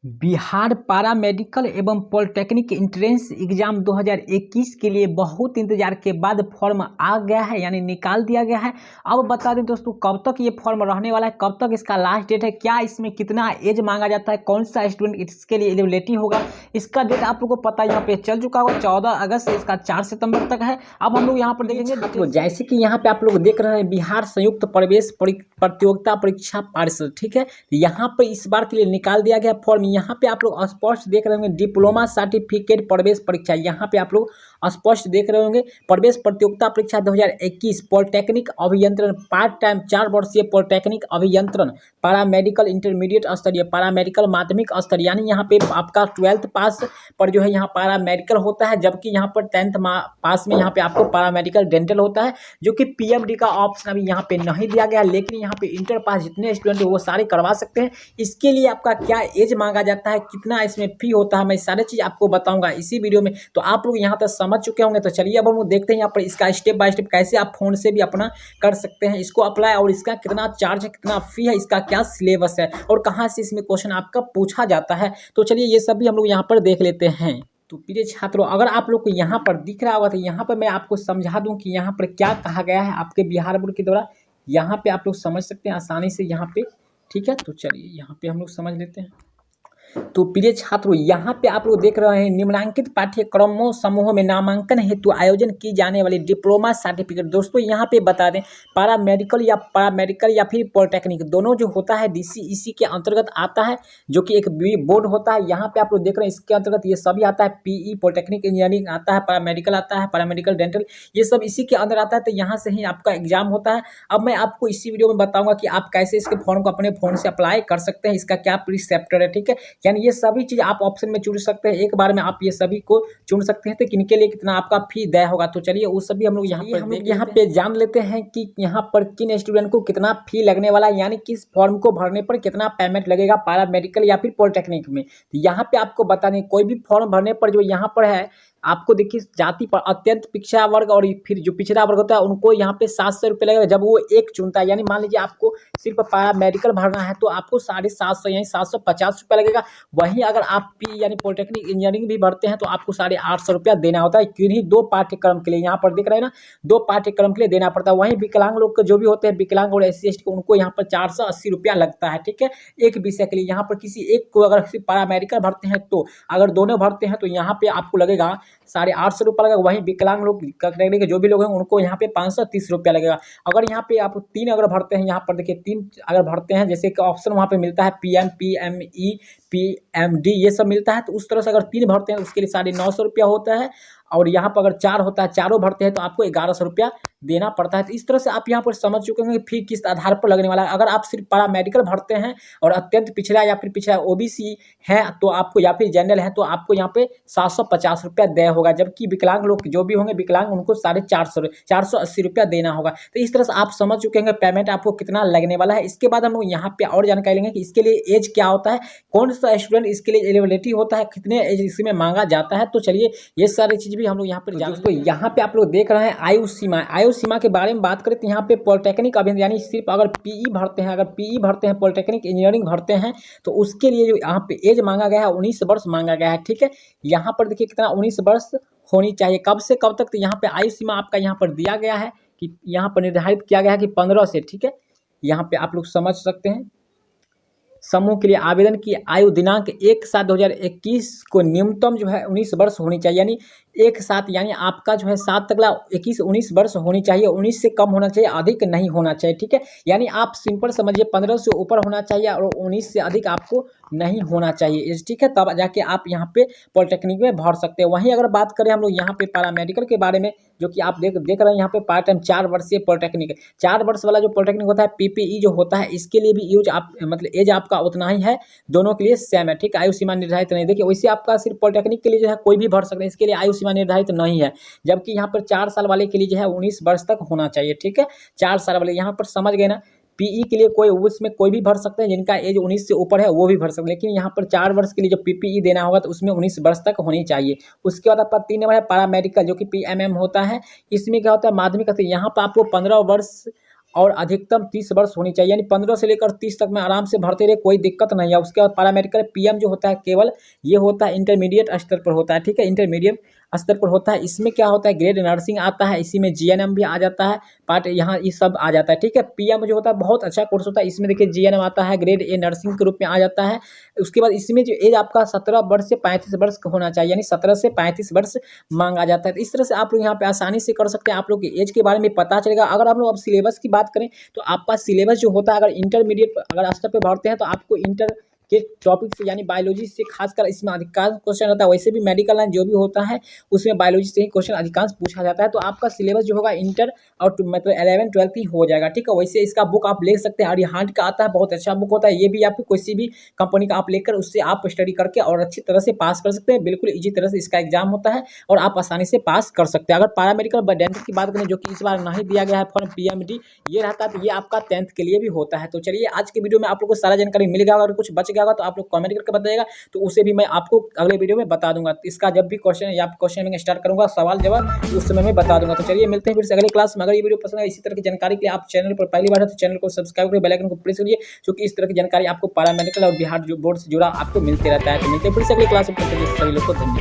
बिहार पारा मेडिकल एवं polytechnic entrance exam 2021 के लिए बहुत इंतजार के बाद फॉर्म आ गया है, यानी निकाल दिया गया है। अब बता दें दोस्तों कब तक ये फॉर्म रहने वाला है, कब तक इसका लास्ट डेट है, क्या इसमें कितना एज मांगा जाता है, कौन सा स्टूडेंट इसके लिए एलिजिबिलिटी होगा, इसका डेट आप लोगों को पता यहाँ पे चल चुका होगा। 14 अगस्त से इसका 4 सितंबर तक है। अब हम लोग यहाँ पर देखेंगे छात्रों, जैसे कि यहाँ पे आप लोग देख रहे हैं बिहार संयुक्त प्रवेश प्रतियोगिता परीक्षा पार्षद, ठीक है। यहाँ पर इस बार के लिए निकाल दिया गया फॉर्म। यहाँ पे आप लोग स्पष्ट देख रहे होंगे डिप्लोमा सर्टिफिकेट प्रवेश परीक्षा, यहाँ पे आप लोग स्पष्ट देख रहे होंगे प्रवेश प्रतियोगिता परीक्षा 2021 पॉलिटेक्निक अभियंत्रण पार्ट टाइम 4 वर्षीय पॉलिटेक्निक अभियंत्रण पारा मेडिकल इंटरमीडिएट स्तरीय पारा मेडिकल माध्यमिक स्तर, यानी यहाँ पे आपका 12th पास पर जो है यहाँ पारा मेडिकल होता है, जबकि यहाँ पर 10th पास में यहाँ पे आपको पारा मेडिकल डेंटल होता है, जो कि पीएमडी का ऑप्शन अभी यहाँ पे नहीं दिया गया। लेकिन यहाँ पे इंटर पास जितने स्टूडेंट है वो सारे करवा सकते हैं। इसके लिए आपका क्या एज मांगा जाता है, कितना इसमें फी होता है, मैं सारी चीज़ आपको बताऊंगा इसी वीडियो में। तो आप लोग यहाँ तक समझ चुके होंगे। तो चलिए अब हम लोग देखते हैं यहाँ पर इसका स्टेप बाय स्टेप कैसे आप फोन से भी अपना कर सकते हैं इसको अप्लाई, और इसका कितना चार्ज है, कितना फी है, इसका क्या सिलेबस है और कहाँ से इसमें क्वेश्चन आपका पूछा जाता है। तो चलिए ये सब भी हम लोग यहाँ पर देख लेते हैं। तो प्रिय छात्रों, अगर आप लोग को यहाँ पर दिख रहा होगा तो यहाँ पर मैं आपको समझा दूं कि यहाँ पर क्या कहा गया है आपके बिहार बोर्ड के द्वारा। यहाँ पे आप लोग समझ सकते हैं आसानी से यहाँ पे, ठीक है। तो चलिए यहाँ पे हम लोग समझ लेते हैं। तो प्रिय छात्रों, यहाँ पे आप लोग देख रहे हैं निम्नलिखित पाठ्यक्रमों समूहों में नामांकन हेतु आयोजन की जाने वाली डिप्लोमा सर्टिफिकेट। दोस्तों यहाँ पे बता दें पारा मेडिकल या फिर पॉलिटेक्निक दोनों जो होता है डीसी इसी के अंतर्गत आता है, जो कि एक बोर्ड होता है। यहाँ पे आप लोग देख रहे हैं इसके अंतर्गत ये सभी आता है, पीई पॉलिटेक्निक इंजीनियरिंग आता है, पारा मेडिकल आता है, पारा मेडिकल डेंटल, ये सब इसी के अंदर आता है। तो यहाँ से ही आपका एग्जाम होता है। अब मैं आपको इसी वीडियो में बताऊंगा कि आप कैसे इसके फॉर्म को अपने फोन से अप्लाई कर सकते हैं, इसका क्या प्रीसेप्टर है, ठीक है। यानी ये सभी चीज आप ऑप्शन में चुन सकते हैं, एक बार में आप ये सभी को चुन सकते हैं। तो किनके लिए कितना आपका फी तय होगा, तो चलिए वो सभी हम लोग यहाँ पे जान लेते हैं कि यहाँ पर किन स्टूडेंट को कितना फी लगने वाला है, यानी किस फॉर्म को भरने पर कितना पेमेंट लगेगा पारा मेडिकल या फिर पॉलिटेक्निक में। तो यहाँ पे आपको बता दें कोई भी फॉर्म भरने पर जो यहाँ पर है आपको देखिए जाति पर अत्यंत पिछड़ा वर्ग और फिर जो पिछड़ा वर्ग होता है उनको यहाँ पे 700 रुपये लगेगा जब वो एक चुनता है। यानी मान लीजिए आपको सिर्फ पारा मेडिकल भरना है तो आपको 750 यानी 750 रुपये लगेगा। वहीं अगर आप पी यानी पॉलिटेक्निक इंजीनियरिंग भी भरते हैं तो आपको 850 रुपया देना होता है, किन्हीं 2 पाठ्यक्रम के लिए। यहाँ पर देख रहे हैं ना, 2 पाठ्यक्रम के लिए देना पड़ता है। वहीं विकलांग लोग जो भी होते हैं विकलांग और SC ST उनको यहाँ पर 480 रुपया लगता है, ठीक है, एक विषय के लिए। यहाँ पर किसी एक को अगर सिर्फ पारा मेडिकल भरते हैं तो, अगर दोनों भरते हैं तो यहाँ पे आपको लगेगा 850 रुपया लगेगा। वहीं विकलांग लोग कैटेगरी के जो भी लोग हैं उनको यहाँ पे 530 रुपया लगेगा। अगर यहाँ पे आप 3 अगर भरते हैं, यहाँ पर देखिए 3 अगर भरते हैं, जैसे कि ऑप्शन वहाँ पे मिलता है PM PME PMD ये सब मिलता है, तो उस तरह से अगर 3 भरते हैं तो उसके लिए 950 रुपया होता है। और यहाँ पर अगर 4 होता है, चारों भरते हैं तो आपको 1100 रुपया देना पड़ता है। तो इस तरह से आप यहाँ पर समझ चुके होंगे फी किस आधार पर लगने वाला है। अगर आप सिर्फ पारा मेडिकल भरते हैं और अत्यंत पिछड़ा या फिर पिछड़ा OBC है तो आपको, या फिर जनरल है तो आपको यहाँ पे 750 रुपया देना होगा। जबकि विकलांग लोग जो भी होंगे विकलांग उनको 480 रुपया देना होगा। तो इस तरह से आप समझ चुके होंगे पेमेंट आपको कितना लगने वाला है। इसके बाद हम लोग यहाँ पे और जानकारी लेंगे कि इसके लिए एज क्या होता है, कौन सा स्टूडेंट इसके लिए एलिजिबिलिटी होता है, कितने एज इसमें मांगा जाता है। तो चलिए ये सारी चीज भी हम लोग यहाँ पर जानते हैं। तो यहाँ पे आप लोग देख रहे हैं आयु सीमा के बारे में बात करें तो यहाँ पे पॉलिटेक्निक अभियंत्रण यानी सिर्फ अगर पीई भरते हैं पॉलिटेक्निक इंजीनियरिंग भरते हैं तो उसके लिए जो यहाँ पे एज मांगा गया है 19 वर्ष मांगा गया है, ठीक है। यहाँ पर देखिए कितना 19 वर्ष होनी चाहिए, कब से कब तक। तो यहाँ पे आयु सीमा आपका यहाँ पर दिया गया है कि यहाँ पर निर्धारित किया गया है कि 15 से, ठीक है। यहाँ पे आप लोग समझ सकते हैं समूह के लिए आवेदन की आयु दिनांक 1/7/2021 को न्यूनतम जो है 19 वर्ष होनी चाहिए। यानी 1/7 यानी आपका जो है 7 तक 19 वर्ष होनी चाहिए, 19 से कम होना चाहिए, अधिक नहीं होना चाहिए, ठीक है। यानी आप सिंपल समझिए 15 से ऊपर होना चाहिए और 19 से अधिक आपको नहीं होना चाहिए, ठीक है। तब जाके आप यहाँ पे पॉलिटेक्निक में भर सकते हैं। वहीं अगर बात करें हम लोग यहाँ पे पारा मेडिकल के बारे में, जो कि आप देख रहे हैं यहाँ पे पार्ट टाइम 4 वर्षीय पॉलिटेक्निक, 4 वर्ष वाला जो पॉलिटेक्निक होता है PPE जो होता है इसके लिए भी यूज आप मतलब एज आपका उतना ही है, दोनों के लिए सेम है, ठीक है। आयु सीमा निर्धारित नहीं। देखिए वैसे आपका सिर्फ पॉलिटेक्निक के लिए जो है कोई भी भर सकते हैं, इसके लिए आयु सीमा निर्धारित नहीं है। जबकि यहाँ पर 4 साल वाले के लिए जो है 19 वर्ष तक होना चाहिए, ठीक है। 4 साल वाले यहाँ पर समझ गए ना। पीई के लिए उसमें कोई भी भर सकते हैं, जिनका एज 19 से ऊपर है वो भी भर सकते हैं। लेकिन यहाँ पर 4 वर्ष के लिए जो PPE देना होगा तो उसमें 19 वर्ष तक होनी चाहिए। उसके बाद आपका 3 नंबर है पारा मेडिकल जो कि PMM होता है। इसमें क्या होता है माध्यमिक, यहाँ पर आपको 15 वर्ष और अधिकतम 30 वर्ष होनी चाहिए, यानी 15 से लेकर 30 तक में आराम से भरते रहे, कोई दिक्कत नहीं है। उसके बाद पैरामेडिकल पीएम जो होता है केवल ये होता है इंटरमीडिएट स्तर पर होता है, ठीक है, इंटरमीडिएट स्तर पर होता है। इसमें क्या होता है, ग्रेड नर्सिंग आता है, इसी में जीएनएम भी आ जाता है, पार्ट यहाँ ये सब आ जाता है, ठीक है। पीएम जो होता है बहुत अच्छा कोर्स होता है, इसमें देखिए जीएनएम आता है, ग्रेड ए नर्सिंग के रूप में आ जाता है। उसके बाद इसमें जो एज आपका 17 वर्ष से 35 वर्ष का होना चाहिए, यानी 17 से 35 वर्ष मांगा जाता है। तो इस तरह से आप लोग यहाँ पे आसानी से कर सकते हैं, आप लोग की एज के बारे में पता चलेगा। अगर आप लोग अब सिलेबस की बात करें तो आपका सिलेबस जो होता है, अगर इंटरमीडिएट अगर स्तर पे भरते हैं तो आपको इंटर के टॉपिक से यानी बायोलॉजी से खासकर इसमें अधिकांश क्वेश्चन रहता है। वैसे भी मेडिकल लाइन जो भी होता है उसमें बायोलॉजी से ही क्वेश्चन अधिकांश पूछा जाता है। तो आपका सिलेबस जो होगा इंटर और मतलब 11 12 ही हो जाएगा, ठीक है। वैसे इसका बुक आप ले सकते हैं, अरिहंत का आता है, बहुत अच्छा बुक होता है। ये भी आपको किसी भी कंपनी का आप लेकर उससे आप स्टडी करके और अच्छी तरह से पास कर सकते हैं। बिल्कुल ईजी तरह से इसका एग्जाम होता है और आप आसानी से पास कर सकते हैं। अगर पैरामेडिकल डेंटिस्ट की बात करें जो कि इस बार नहीं दिया गया है फॉर्म पीएमडी ये रहता है, तो ये आपका 10th के लिए भी होता है। तो चलिए आज के वीडियो में आप लोग को सारा जानकारी मिल गया। अगर कुछ बच गया होगा तो आप लोग कमेंट करके बताइएगा, तो उसे भी मैं आपको अगले वीडियो में बता दूंगा। इसका जब भी क्वेश्चन या क्वेश्चन मैं स्टार्ट करूंगा सवाल जवाब उस समय में बता दूंगा। तो चलिए मिलते हैं फिर से अगले क्लास में। अगर ये वीडियो पसंद है इसी तरह की जानकारी के लिए आप चैनल पर पहली बार है तो चैनल को सब्सक्राइब करिए, बेल आइकन को प्रेस करिए, क्योंकि इस तरह की जानकारी आपको पैरामेडिकल और बिहार बोर्ड से जुड़ा आपको मिलते रहता है। तो मिलते हैं फिर से अगली क्लास में, सभी लोग को धन्यवाद।